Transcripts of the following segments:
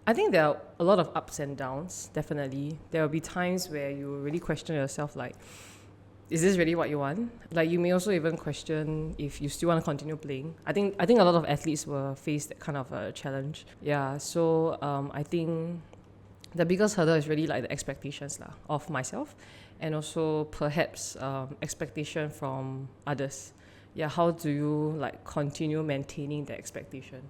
I think there are a lot of ups and downs, definitely. There will be times where you really question yourself, like, is this really what you want? Like, you may also even question if you still want to continue playing. I think a lot of athletes will face that kind of a challenge. Yeah, so I think the biggest hurdle is really like the expectations of myself, and also perhaps expectation from others. Yeah, how do you like continue maintaining the expectation?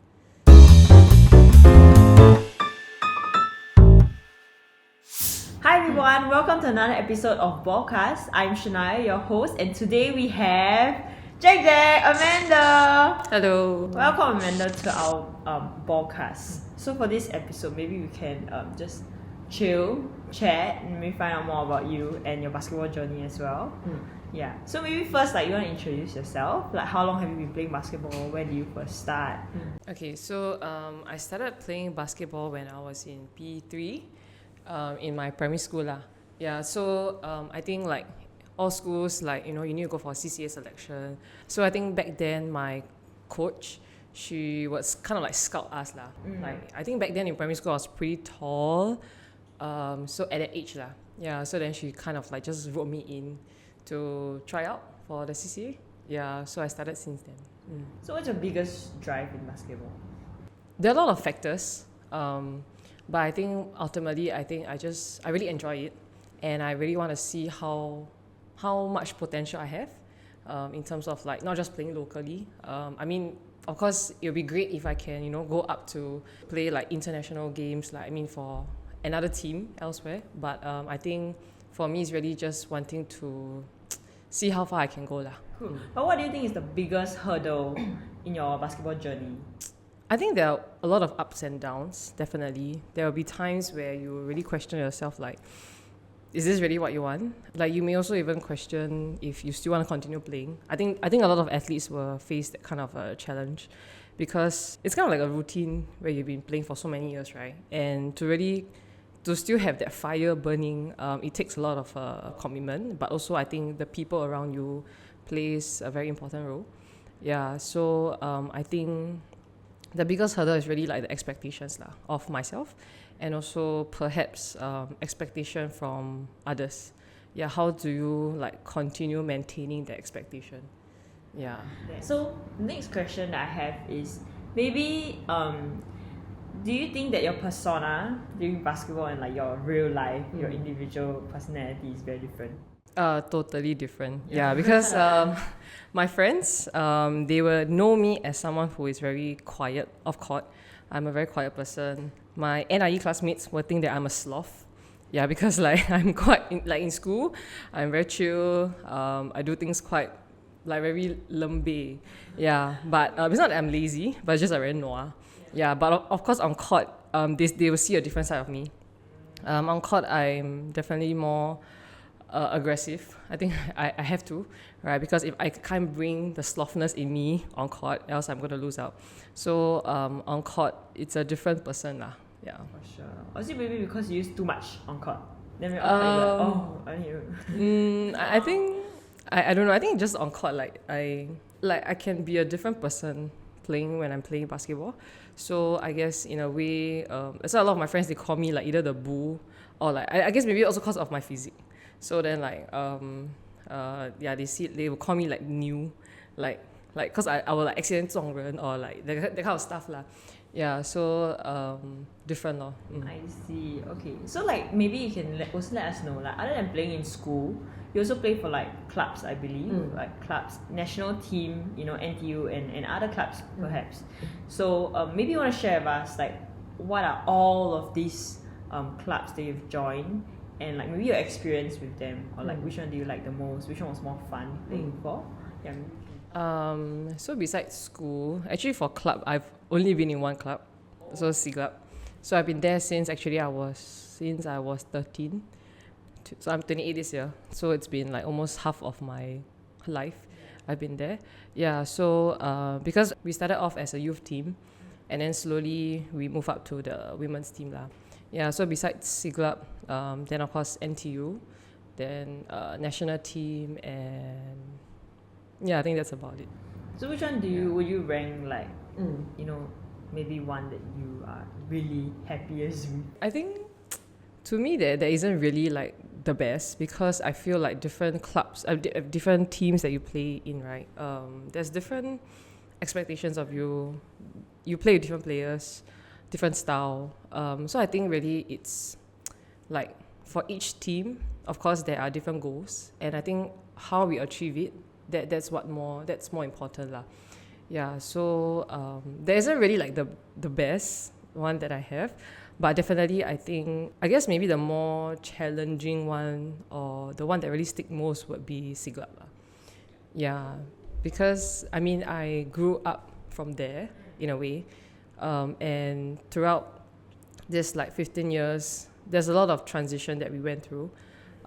Hi everyone, welcome to another episode of Ballcast. I'm Shania, your host, and today we have Jack, Amanda. Hello. Welcome Amanda to our Ballcast. So for this episode, maybe we can just chill, chat, and maybe find out more about you and your basketball journey as well. Yeah. So maybe first, like, you want to introduce yourself. Like, how long have you been playing basketball? When did you first start? Okay, so I started playing basketball when I was in P3. In my primary school lah. Yeah, so I think like all schools, like, you need to go for CCA selection. So I think back then my coach, she was kind of like scout us lah. Like, I think back then in primary school I was pretty tall. So at that age lah. Yeah, so then she kind of like just wrote me in to try out for the CCA. Yeah, so I started since then. So what's your biggest drive in basketball? There are a lot of factors. But I think ultimately, I really enjoy it, and I really want to see how much potential I have, in terms of like not just playing locally. I mean, of course, it would be great if I can go up to play like international games, like for another team elsewhere. But I think for me, it's really just wanting to see how far I can go lah. Cool. But what do you think is the biggest hurdle in your basketball journey? I think there are a lot of ups and downs, definitely. There will be times where you really question yourself, like, is this really what you want? Like, you may also even question if you still want to continue playing. I think a lot of athletes will face that kind of a challenge, because it's kind of like a routine where you've been playing for so many years, right? And to still have that fire burning, it takes a lot of commitment, but also I think the people around you plays a very important role. Yeah, so I think the biggest hurdle is really like the expectations of myself, and also perhaps expectation from others. Yeah, how do you like continue maintaining the expectation? Yeah. So next question that I have is, maybe do you think that your persona during basketball and like your real life, your individual personality is very different? Totally different. Yeah, because my friends, they will know me as someone who is very quiet off court. I'm a very quiet person. My NIE classmates will think that I'm a sloth. Yeah, because like I'm quite in school, I'm very chill. I do things quite like very lembe. Yeah, but it's not that I'm lazy, but it's just very noir. Yeah, but of course on court, they will see a different side of me. On court, I'm definitely more aggressive. I think I have to, right? Because if I can't bring the slothness in me on court, else I'm going to lose out. So on court, it's a different person lah. Yeah. For sure. Or is it maybe because you use too much on court? Then we're all like, I need you. I think I don't know. I think just on court, like I can be a different person playing when I'm playing basketball. So I guess in a way, so a lot of my friends, they call me like either the bull, or like I guess maybe also because of my physique. So then like they will call me like new, like cause I will like accident 撞人 or like that kind of stuff lah. Yeah, so different lor. I see. Okay, so like maybe you can also let us know, like, other than playing in school, you also play for like clubs, I believe, like clubs, national team, NTU and other clubs perhaps. So maybe you want to share with us, like, what are all of these clubs that you've joined, and like maybe your experience with them, or like which one do you like the most, which one was more fun playing for? Yeah. So besides school, actually for club, I've only been in one club, so Siglap. So I've been there since I was 13. So I'm 28 this year. So it's been like almost half of my life I've been there. Yeah, so because we started off as a youth team, and then slowly we moved up to the women's team lah. Yeah, so besides Siglap, then of course NTU, then national team, and yeah, I think that's about it. So which one would you rank, like, maybe one that you are really happiest with? I think to me there isn't really like the best, because I feel like different clubs, different teams that you play in, right? There's different expectations of you. You play with different players, different style. So I think really it's like for each team, of course there are different goals, and I think how we achieve it, that's more important lah. Yeah. So there isn't really like the best one that I have. But definitely, I guess maybe the more challenging one, or the one that really stick most, would be Siglap. Yeah, because I mean, I grew up from there in a way, and throughout this like 15 years, there's a lot of transition that we went through,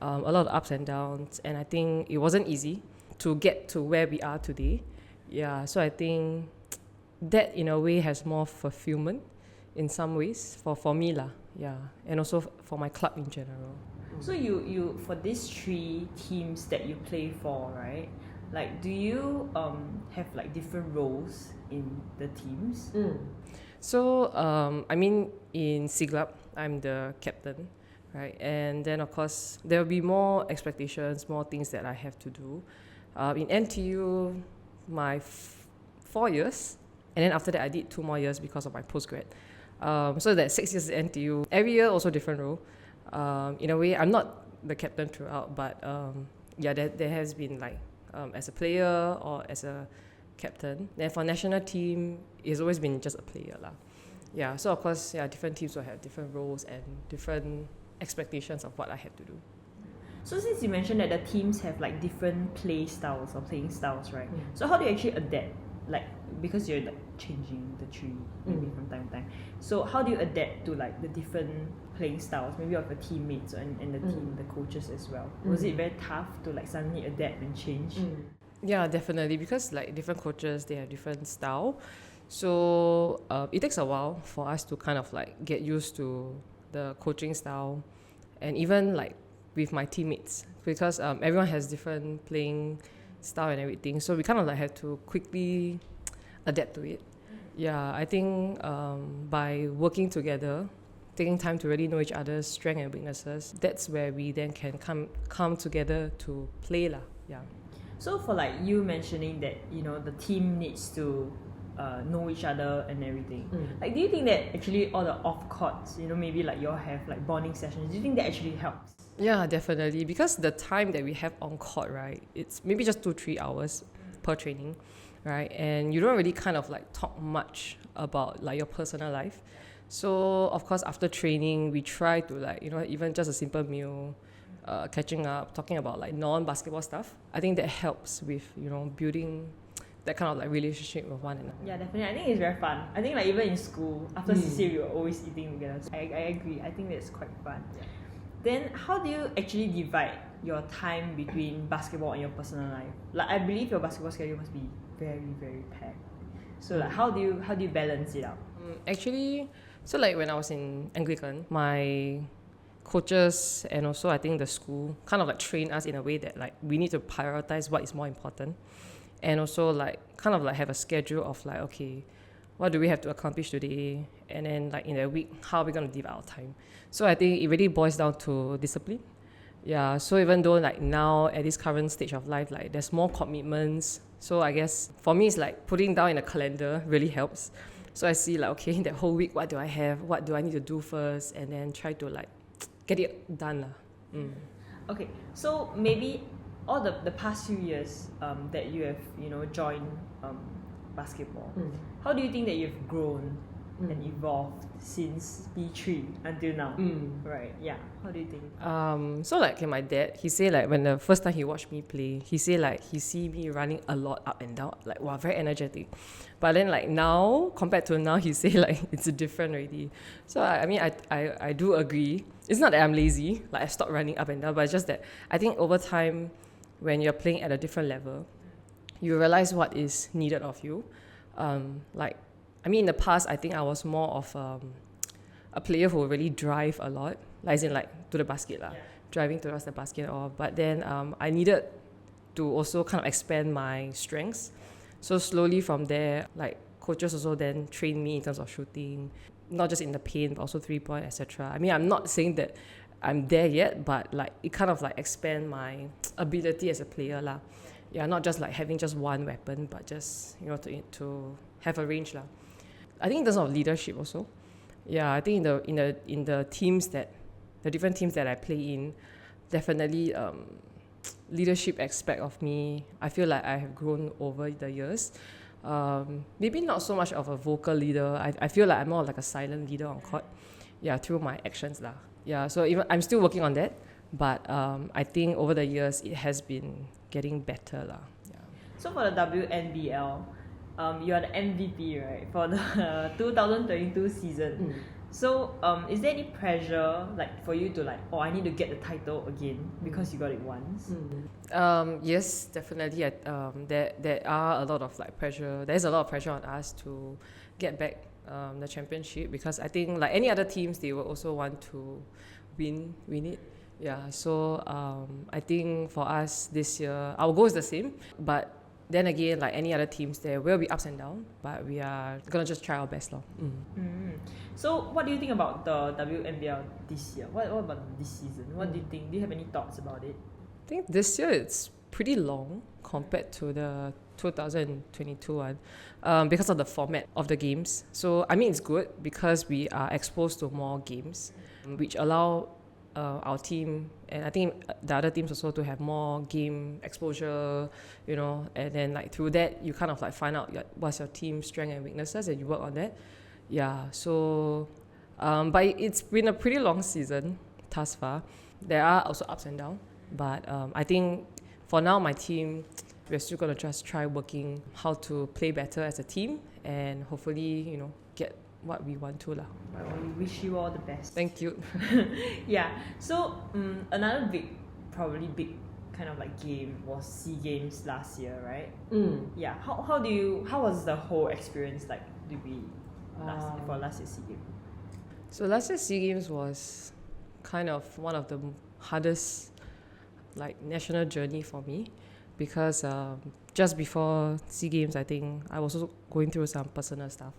a lot of ups and downs, and I think it wasn't easy to get to where we are today. Yeah, so I think that in a way has more fulfillment in some ways for me lah, yeah, and also for my club in general. So you for these three teams that you play for, right? Like, do you have like different roles in the teams? So I mean, in Siglap, I'm the captain, right? And then of course there will be more expectations, more things that I have to do. In NTU, my 4 years, and then after that I did 2 more years because of my postgrad. So that 6 years at NTU. Every year also different role. In a way, I'm not the captain throughout, but yeah, there has been like as a player or as a captain. Then for national team, it's always been just a player lah. Yeah, so of course, yeah, different teams will have different roles and different expectations of what I had to do. So since you mentioned that the teams have like different play styles or playing styles, right? So how do you actually adapt? Like, because you're like changing the tree maybe from time to time. So how do you adapt to like the different playing styles, maybe of your teammates and the team, the coaches as well? Was it very tough to like suddenly adapt and change? Yeah, definitely, because like different coaches, they have different style. So it takes a while for us to kind of like get used to the coaching style, and even like with my teammates, because everyone has different playing style and everything, so we kind of like have to quickly adapt to it. Yeah, I think by working together, taking time to really know each other's strengths and weaknesses, that's where we then can come together to play lah. Yeah. So for like you mentioning that, you know, the team needs to know each other and everything, like, do you think that actually all the off courts, you know, maybe like you all have like bonding sessions, do you think that actually helps? Yeah, definitely, because the time that we have on court, right, it's maybe just 2-3 hours per training, right, and you don't really kind of like talk much about like your personal life. So of course after training we try to like, you know, even just a simple meal, catching up, talking about like non-basketball stuff. I think that helps with, you know, building that kind of like relationship with one another. Yeah, definitely. I think it's very fun. I think like even in school, after CCA, we were always eating together. So I agree. I think that's quite fun. Yeah. Then how do you actually divide your time between basketball and your personal life? Like, I believe your basketball schedule must be very, very packed. So like, how do you balance it out? Actually, so like when I was in Anglican, my coaches and also I think the school kind of like train us in a way that like we need to prioritize what is more important, and also like kind of like have a schedule of like, okay, what do we have to accomplish today, and then like in a week, how are we going to divide our time? So I think it really boils down to discipline. Yeah, so even though like now at this current stage of life, like there's more commitments, so I guess for me it's like putting down in a calendar really helps. So I see like, okay, that whole week, what do I have, what do I need to do first, and then try to like get it done lah. Okay, so maybe all the past few years that you have, you know, joined basketball, how do you think that you've grown and evolved since B3 until now? Right, yeah, how do you think? So like, okay, my dad, he say like when the first time he watched me play, he say like he see me running a lot up and down, like wow, very energetic. But then like now, compared to now, he say like it's different already. So I mean, I do agree. It's not that I'm lazy, like I stopped running up and down, but it's just that I think over time, when you're playing at a different level, you realize what is needed of you. Like, I mean, in the past, I think I was more of a player who would really drive a lot, like as in like to the basket lah, driving towards the basket. But then I needed to also kind of expand my strengths. So slowly from there, like coaches also then train me in terms of shooting, not just in the paint, but also 3-point, etc. I mean, I'm not saying that I'm there yet, but like it kind of like expand my ability as a player lah. Yeah, not just like having just one weapon, but just to have a range lah. I think in terms of leadership also, yeah, I think in the teams that the different teams that I play in, definitely leadership aspect of me, I feel like I have grown over the years. Maybe not so much of a vocal leader. I feel like I'm more like a silent leader on court. Yeah, through my actions lah. Yeah, so even I'm still working on that, but I think over the years it has been getting better lah. Yeah. So for the WNBL, you are the MVP, right, for the 2022 season. So is there any pressure like for you to like, oh, I need to get the title again because you got it once? Yes, definitely. There are a lot of like pressure. There is a lot of pressure on us to get back the championship, because I think like any other teams, they will also want to win it. Yeah, so I think for us this year, our goal is the same, but then again, like any other teams, there will be ups and downs, but we are gonna just try our best lor. So what do you think about the WNBL this year? What about this season? What do you think? Do you have any thoughts about it? I think this year it's pretty long compared to the 2022 one, because of the format of the games. So I mean, it's good because we are exposed to more games, which allow our team, and I think the other teams also, to have more game exposure, and then like through that you kind of like find out what's your team's strengths and weaknesses, and you work on that. Yeah, so but it's been a pretty long season thus far. There are also ups and downs, but I think for now my team, we're still gonna just try working how to play better as a team, and hopefully get what we want to lah. Well, we wish you all the best. Thank you. Yeah. So another probably big kind of like game was SEA Games last year, right? Yeah. How was the whole experience like to be for last year's SEA Games? So last year's SEA Games was kind of one of the hardest like national journey for me, because just before SEA Games, I think I was also going through some personal stuff.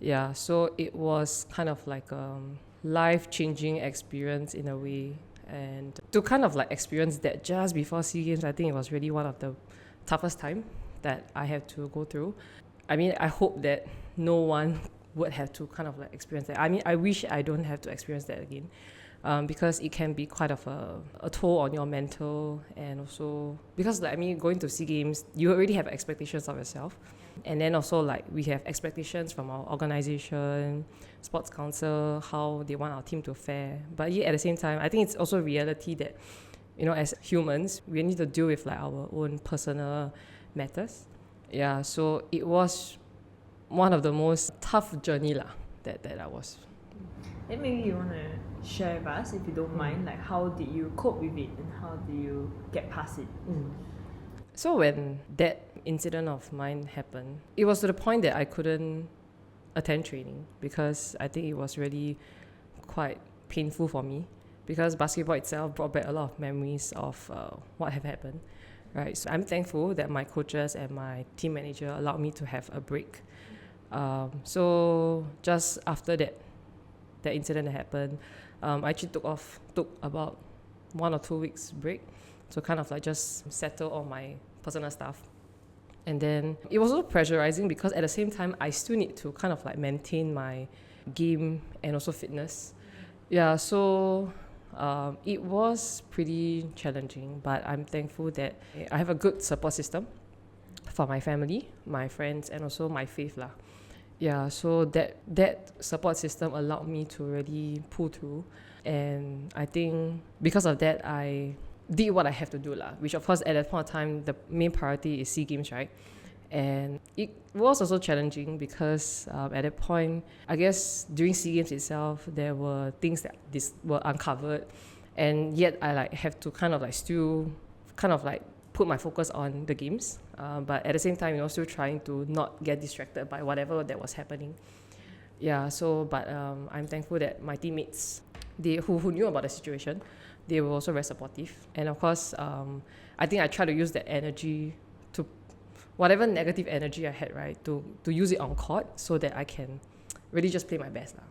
Yeah, so it was kind of like a life-changing experience in a way, and to kind of like experience that just before SEA Games, I think it was really one of the toughest time that I had to go through. I mean, I hope that no one would have to kind of like experience that. I mean, I wish I don't have to experience that again, because it can be quite of a toll on your mental, and also because like, I mean, going to SEA Games, you already have expectations of yourself, and then also like we have expectations from our organisation, sports council, how they want our team to fare. But yet at the same time, I think it's also reality that as humans, we need to deal with like our own personal matters. Yeah, so it was one of the most tough journey lah that I was. Then maybe you want to share with us, if you don't mind, like how did you cope with it and how do you get past it? So when that incident of mine happened, it was to the point that I couldn't attend training, because I think it was really quite painful for me, because basketball itself brought back a lot of memories of what have happened, right? So I'm thankful that my coaches and my team manager allowed me to have a break. So just after that incident that happened, I actually took about 1 or 2 weeks break, so kind of like just settle all my personal stuff. And then it was also pressurizing, because at the same time I still need to kind of like maintain my game and also fitness. Yeah, so it was pretty challenging, but I'm thankful that I have a good support system for my family, my friends, and also my faith lah. Yeah, so that support system allowed me to really pull through, and I think because of that I did what I have to do lah, which of course at that point of time the main priority is SEA Games, right? And it was also challenging because at that point, I guess during SEA Games itself, there were things that were uncovered, and yet I like have to kind of like still kind of like put my focus on the games, but at the same time, still trying to not get distracted by whatever that was happening. Yeah, so but I'm thankful that my teammates, who knew about the situation, they were also very supportive. And of course, I think I try to use that energy to whatever negative energy I had, right, to use it on court so that I can really just play my best lah.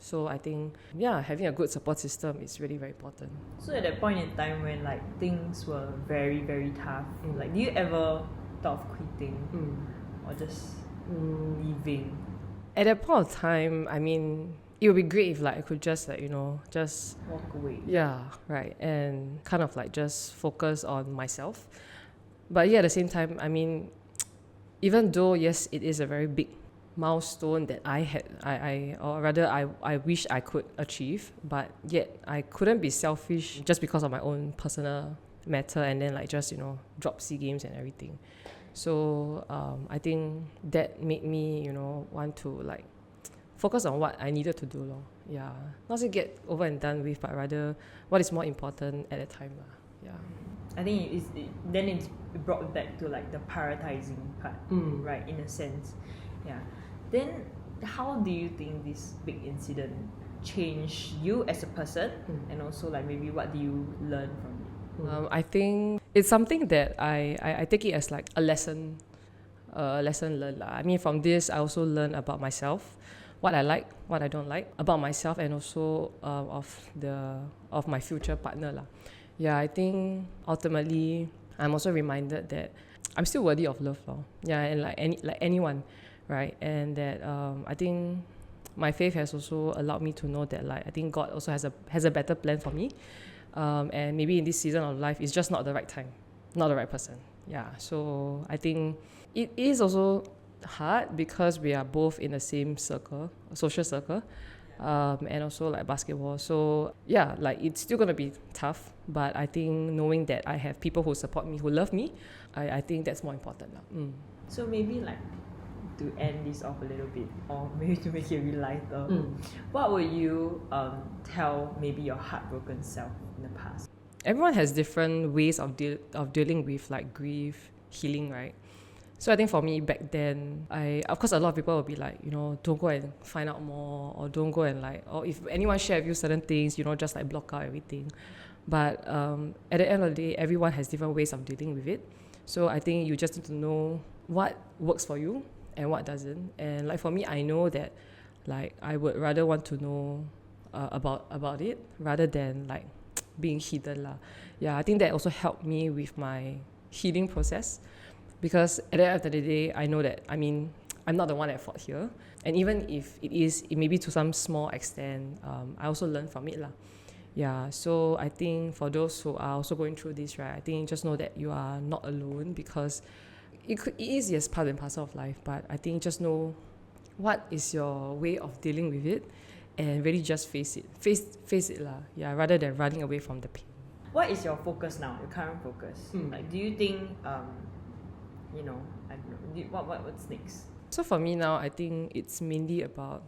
So I think, yeah, having a good support system is really very important. So at that point in time when like things were very, very tough, like do you ever thought of quitting or just leaving? At that point of time, I mean, it would be great if like I could just like, just Walk away. yeah, right, and kind of like just focus on myself. But yeah, at the same time, I mean, even though yes, it is a very big milestone that I wish I could achieve, but yet I couldn't be selfish just because of my own personal matter and then like just drop SEA Games and everything. So I think that made me want to like focus on what I needed to do lor. Yeah, not to get over and done with, but rather what is more important at the time lah. Yeah. I think it brought back to like the prioritizing part, right? In a sense, yeah. Then, how do you think this big incident changed you as a person, and also like maybe what do you learn from it? I think it's something that I take it as like a lesson learned lah. I mean, from this I also learn about myself, what I like, what I don't like about myself, and also of my future partner lah. Yeah, I think ultimately I'm also reminded that I'm still worthy of love lor. Yeah, and like anyone, right? And that I think my faith has also allowed me to know that like I think God also has a better plan for me, and maybe in this season of life it's just not the right time, not the right person. Yeah, so I think it is also hard because we are both in the same circle, social circle, and also like basketball. So yeah, like it's still gonna be tough, but I think knowing that I have people who support me, who love me, I think that's more important lah. So maybe like to end this off a little bit, or maybe to make it really lighter, what would you tell maybe your heartbroken self in the past? Everyone has different ways of dealing with like grief, healing, right? So I think for me back then, of course a lot of people will be like, don't go and find out more, or don't go and like, or if anyone share with you certain things, just like block out everything. But at the end of the day, everyone has different ways of dealing with it. So I think you just need to know what works for you and what doesn't. And like for me, I know that like I would rather want to know about it rather than like being hidden lah. Yeah, I think that also helped me with my healing process, because at the end of the day, I know that, I mean, I'm not the one at fault here. And even if it may be to some small extent, I also learn from it lah. Yeah, so I think for those who are also going through this, right, I think just know that you are not alone, because it is yes part and parcel of life, but I think just know what is your way of dealing with it, and really just face it lah. Yeah, rather than running away from the pain. What is your focus now? Your current focus? Like, do you think I don't know, what's next? So for me now, I think it's mainly about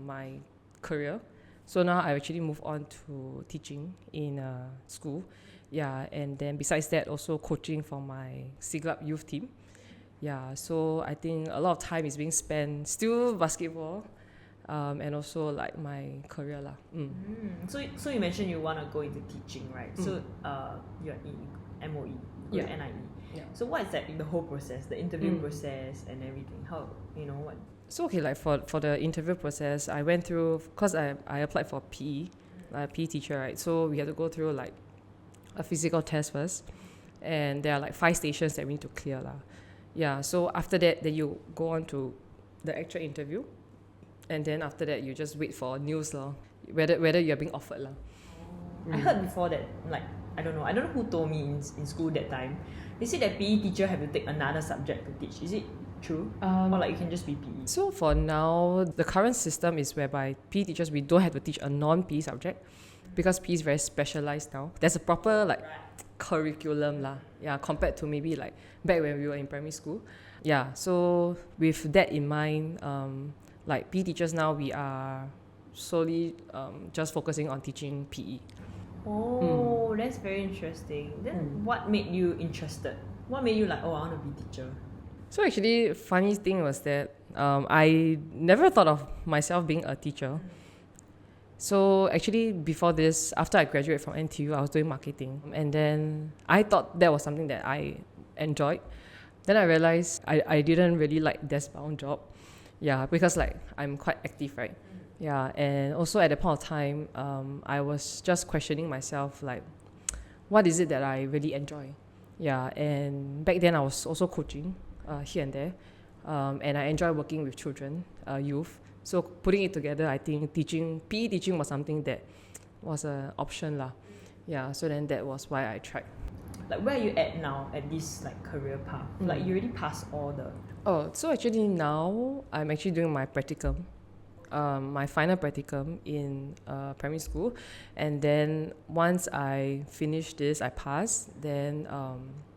my career. So now I actually move on to teaching in school. Yeah, and then besides that, also coaching for my Siglap youth team. Yeah, so I think a lot of time is being spent still basketball, and also like my career lah. So you mentioned you want to go into teaching, right? So you're in MOE, you're NIE. Yeah. So what is that, the whole process, the interview process and everything? How, what? So okay, like for the interview process, I went through, because I applied for PE, like a PE teacher, right? So we had to go through like a physical test first, and there are like 5 stations that we need to clear lah. Yeah, so after that, then you go on to the actual interview, and then after that you just wait for news lah, whether you're being offered lah. I heard before that, like, I don't know who told me in school that time. They said that PE teacher have to take another subject to teach. Is it true? Or like you can just be PE? So for now, the current system is whereby PE teachers, we don't have to teach a non-PE subject, because PE is very specialized now. There's a proper like curriculum lah. Yeah, compared to maybe like back when we were in primary school. Yeah, so with that in mind, like PE teachers now, we are solely just focusing on teaching PE. Oh, that's very interesting. Then what made you interested? What made you like, I want to be teacher? So actually, funny thing was that I never thought of myself being a teacher. So actually, before this, after I graduated from NTU, I was doing marketing, and then I thought that was something that I enjoyed. Then I realized I didn't really like desk bound job. Yeah, because like I'm quite active, right? Yeah, and also at that point of time, I was just questioning myself, like, what is it that I really enjoy? Yeah, and back then I was also coaching here and there, and I enjoy working with children, youth. So putting it together, I think PE teaching was something that was an option lah. Yeah, so then that was why I tried. Like, where are you at now at this like career path? Like, you already passed all the... Oh, so actually now I'm actually doing my practicum, my final practicum in primary school, and then once I finish this, I pass. Then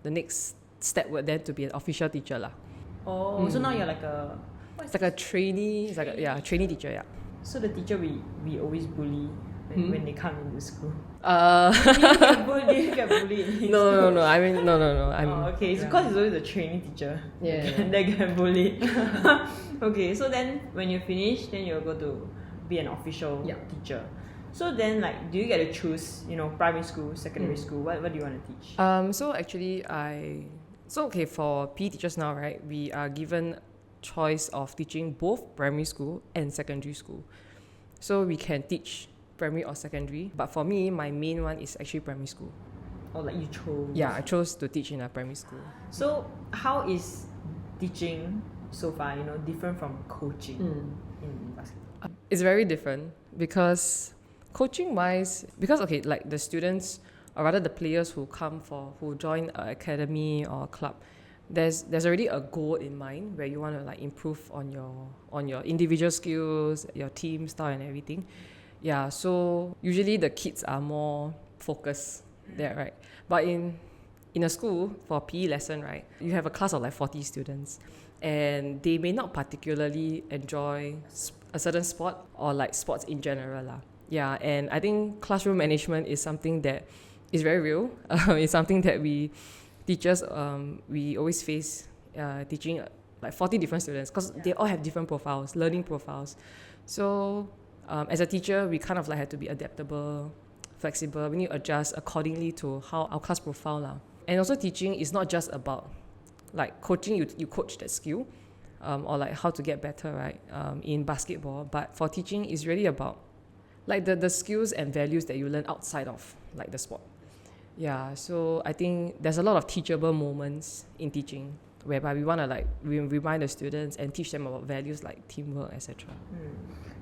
the next step would then to be an official teacher lah. Oh, so now you're like a... It's like a trainee. It's like a trainee teacher. Yeah. So the teacher we always bully when they come into school. Do you get bullied? No. I mean, no. Okay, so because it's always a trainee teacher. Yeah. They get bullied. Okay, so then when you finish, then you'll go to be an official teacher. So then, like, do you get to choose, primary school, secondary school? What do you want to teach? So actually, for PE teachers now, right, we are given choice of teaching both primary school and secondary school. So we can teach primary or secondary, but for me, my main one is actually primary school. Or like you chose? Yeah, I chose to teach in a primary school. So how is teaching so far, different from coaching in basketball? It's very different because coaching-wise, like the students, or rather the players who join an academy or a club, there's already a goal in mind where you want to like improve on your individual skills, your team style and everything. Yeah, so usually the kids are more focused there, right? But in a school for PE lesson, right, you have a class of like 40 students, and they may not particularly enjoy a certain sport or like sports in general lah. Yeah, and I think classroom management is something that is very real. It's something that we teachers we always face teaching like 40 different students, because they all have different profiles, learning profiles. So as a teacher, we kind of like have to be adaptable, flexible. We need to adjust accordingly to how our class profile lah. And also teaching is not just about like coaching, you coach that skill or like how to get better, right, in basketball. But for teaching, it's really about like the skills and values that you learn outside of like the sport. Yeah, so I think there's a lot of teachable moments in teaching whereby we want to like remind the students and teach them about values like teamwork, etc.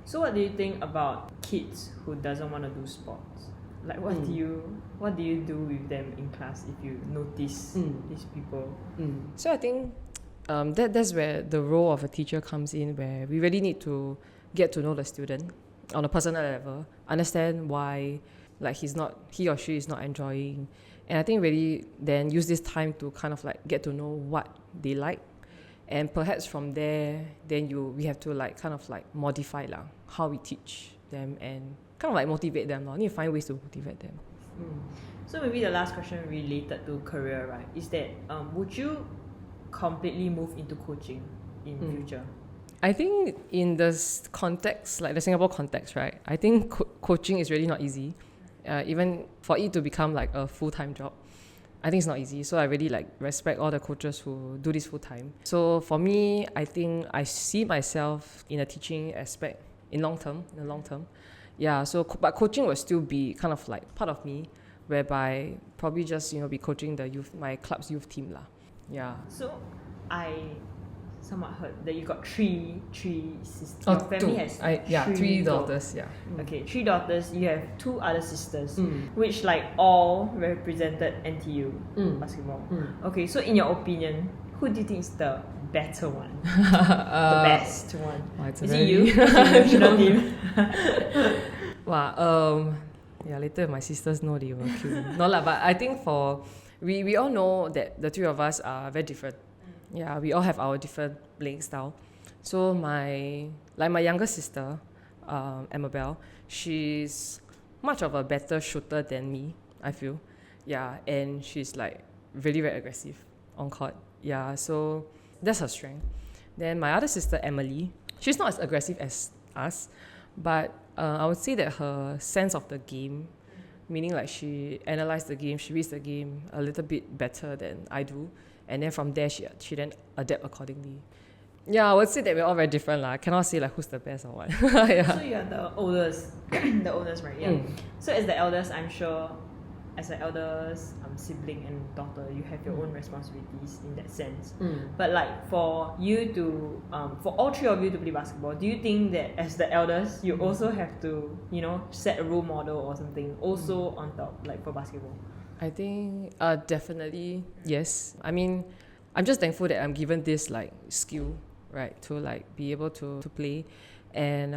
So what do you think about kids who doesn't want to do sports? Like what do you do with them in class if you notice these people? So I think that's where the role of a teacher comes in, where we really need to get to know the student on a personal level, understand why like he or she is not enjoying, and I think really then use this time to kind of like get to know what they like, and perhaps from there then we have to like kind of like modify how we teach them and kind of like motivate them. We need to find ways to motivate them. So maybe the last question related to career, right, is that would you completely move into coaching in future? I think in this context, like the Singapore context, right, I think coaching is really not easy. Even for it to become like a full-time job, I think it's not easy. So I really like respect all the coaches who do this full-time. So for me, I think I see myself in a teaching aspect in the long term. Yeah, so but coaching will still be kind of like part of me, whereby probably just be coaching my club's youth team lah. Yeah. So I somewhat heard that you got three sisters. Your family has three daughters. Yeah. Okay, 3 daughters. You have 2 other sisters, which like all represented NTU basketball. Okay, so in your opinion, who do you think is the better one? The best one? Is it you? National team. Wow. Later if my sisters know, they will kill me. No lah, but I think we all know that the 3 of us are very different. Yeah, we all have our different playing style. So my younger sister, Amabel, she's much of a better shooter than me, I feel. Yeah, and she's like really very aggressive on court. Yeah, so that's her strength. Then my other sister, Emily, she's not as aggressive as us, but I would say that her sense of the game, meaning like she analyzes the game, she reads the game a little bit better than I do. and then from there she then adapt accordingly. Yeah, I would say that we're all very different lah. I cannot say like who's the best or what. Yeah. So you're the oldest, the oldest, right? Yeah. So as the eldest, I'm sure, as the eldest sibling and daughter, you have your own responsibilities in that sense. But like for you to, for all three of you to play basketball, do you think that as the eldest, you also have to, you know, set a role model or something also on top, like for basketball? I think definitely yes. I mean, I'm just thankful that I'm given this like skill, right, to like be able to play. And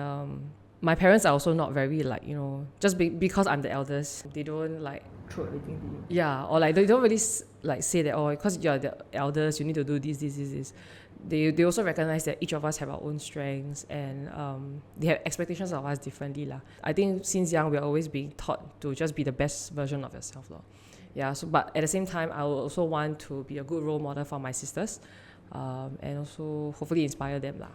my parents are also not very like, you know, just because I'm the eldest, they don't like throw everything to you. Yeah, or like they don't really like say that, oh, because you're the eldest, you need to do this. They also recognize that each of us have our own strengths, and they have expectations of us differently lah. I think since young we're always being taught to just be the best version of yourself lah. Yeah, so but at the same time I will also want to be a good role model for my sisters, and also hopefully inspire them lah.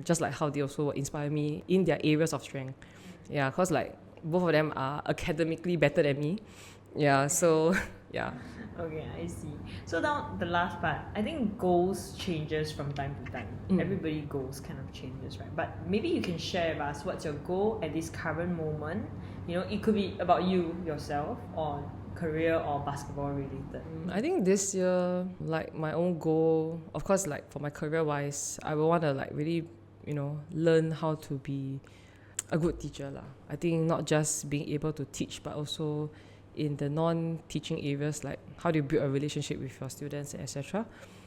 Just like how they also inspire me in their areas of strength. Yeah, because like both of them are academically better than me. Yeah, so yeah. Okay, I see. So now the last part, I think goals changes from time to time. Everybody goals kind of changes, right? But maybe you can share with us what's your goal at this current moment. You know, it could be about you, yourself, or career or basketball related. I think this year, like my own goal, of course, like for my career wise, I will want to like really, you know, learn how to be a good teacher lah. I think not just being able to teach, but also in the non-teaching areas, like how do you build a relationship with your students, etc.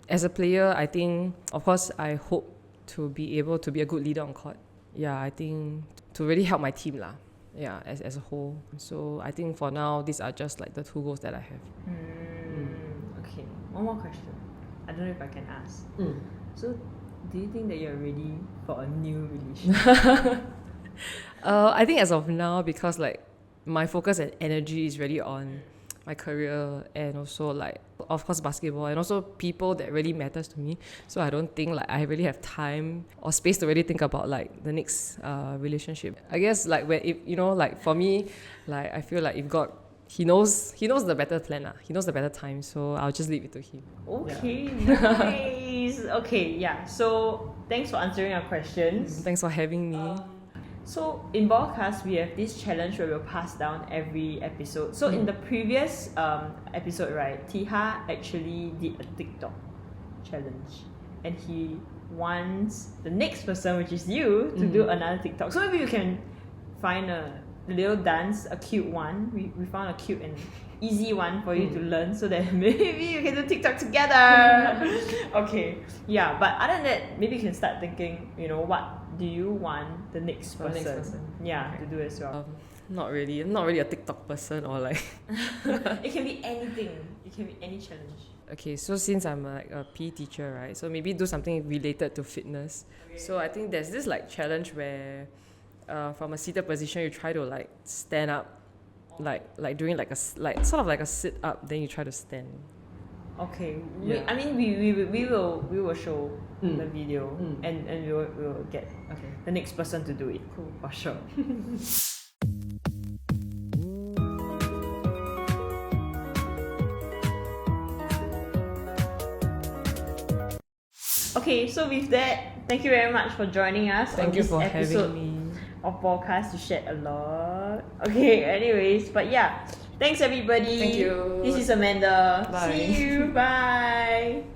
As a player, I think, of course, I hope to be able to be a good leader on court. Yeah, I think to really help my team lah. Yeah, as a whole. So I think for now, these are just like the two goals that I have. Okay, one more question. I don't know if I can ask. So, do you think that you're ready for a new relationship? I think as of now, because like my focus and energy is really on my career and also like, of course, basketball and also people that really matters to me. So I don't think like I really have time or space to really think about like the next relationship. I guess like when, if you know, like for me, like I feel like if God, he knows the better plan, he knows the better time, so I'll just leave it to him. Okay, nice. Okay, yeah. So thanks for answering our questions. Thanks for having me. So in Ballcast, we have this challenge where we'll pass down every episode. So in the previous episode, right, Tiha actually did a TikTok challenge, and he wants the next person, which is you, to do another TikTok. So maybe you can find a little dance, a cute one. We found a cute and easy one for you to learn, so that maybe you can do TikTok together. Okay, yeah. But other than that, maybe you can start thinking, you know, what do you want the next person, yeah, to do as well? Not really. I'm not really a TikTok person or like... It can be anything. It can be any challenge. Okay, so since I'm like a PE teacher, right? So maybe do something related to fitness. Okay. So I think there's this like challenge where from a seated position, you try to like stand up, like doing like a sort of like a sit up, then you try to stand. Okay, yeah. I mean we will show the video and we will get the next person to do it. Cool, for sure. Okay, so with that, thank you very much for joining us. Thank you for having me. Of podcast, you shared a lot. Okay, anyways, but yeah, thanks everybody. Thank you. This is Amanda. Bye. See you. Bye.